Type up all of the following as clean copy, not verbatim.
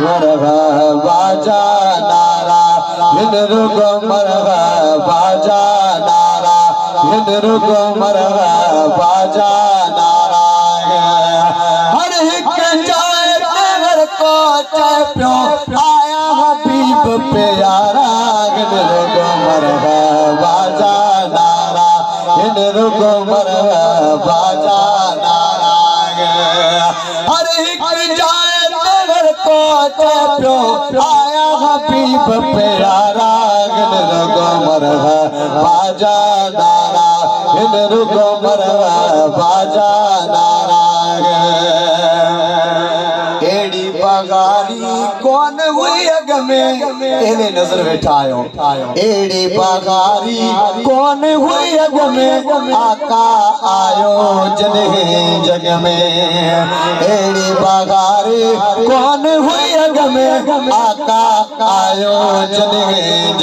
मरहबा नारा हिंदरुगो मरहबा नारा हिंदरुगो मरहबा नारा हर एक जाए तेवर को चप्यो आया हबीब प्यारा हिंदरुगो मरहबा नारा हिंदरुगो मरहबा नारा हर एक जाए तेवर को चप्यो आया हबीब प्यारा हिंदरुगो मरहबा नारा हिंदरुगो मरहबा नारा एड़ी बगारी कौन हुई अग में एने नजर बैठायो एड़ी बगारी कौन हुई अग में आका आयो जने जग में एड़ी बगारी कौन हुई अग में आका आयो जने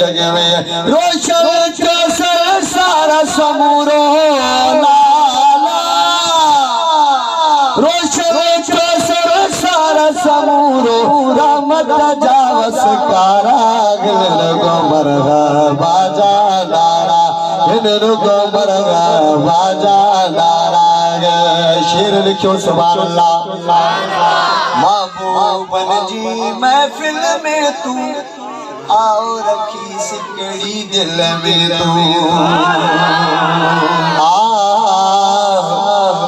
जग में रोशन चौसर सारा समूरो लाला रोशन समूरो रहमत जावस कारा हिंदरुगो मरहबा नारा हिंदरुगो मरहबा नारा शेर लिखो सुभान अल्लाह महबूबन जी महफिल में तू आओ रखी सिकड़ी दिल में तू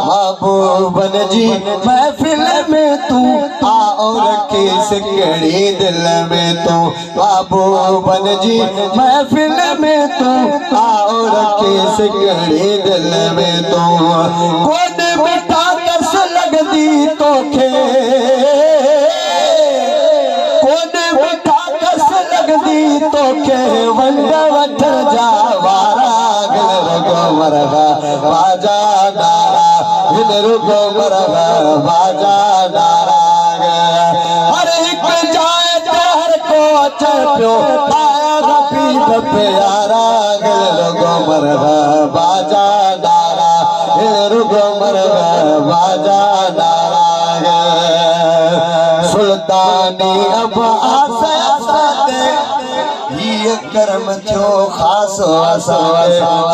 महबूबन जी महफिल में तू आओ रखी सिकड़ी दिल में तू महबूबन जी महफिल में तू आओ रखी सिकड़ी दिल में तू कौन बिठा कस लगदी तोखे कौन बिठा कस लगदी तोखे वंड वठ जावारा हिंदरुगो मरहबा नारा हिंदरुगो मरहबा नारा हर एक जाए हर को चप्यो आया हबीब प्यारा हिंदरुगो मरहबा नारा हिंदरुगो मरहबा नारा सुल्तानी अब आसे करम थो खास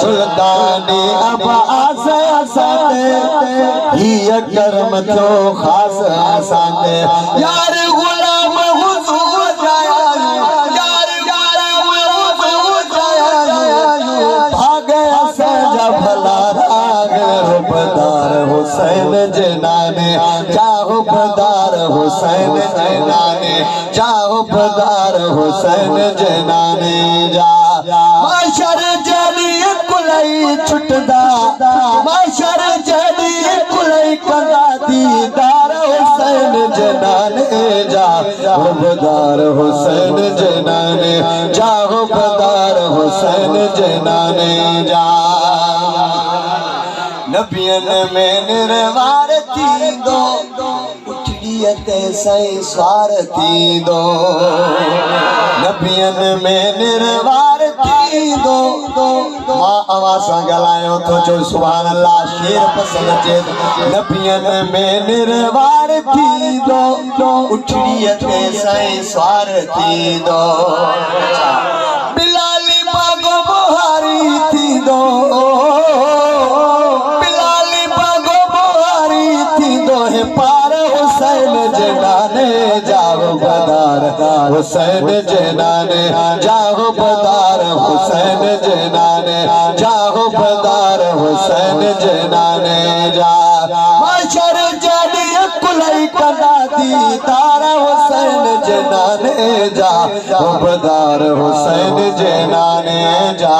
सुल्तानी अब आसे ही करम थो खास यार गुलाम हुजूर जाया यार भागे सजा भला राग रुबदार हुसैन जनाने चाहो बदार हुसैन जनाने चाहो बदार हुसैन जनाने जा माशर जली कुलई छुटदा माशर जली कुलई कंदा दीदार हुसैन जनाने जा बदार हुसैन जनाने चाहो बदार हुसैन जनाने जा नबियन में निर्वार थी दो उठड़ियते सही स्वार थी दो नबियन में निर्वार थी दो मां आवाज़ गलायो तो जो सुभान अल्लाह शेर पसंद चे नबियन में निर्वार थी दो उठड़ियते सही स्वार थी दो बिलाली बागो बुहारी थी दो पार हुसैन जनाने जाओ बदार हुसैन जनाने जाओ बदार हुसैन जनाने जाओ बदार हुसैन जनाने जा माशर जली कुलई कदा दी तारा हुसैन जनाने जा बदार हुसैन जनाने जा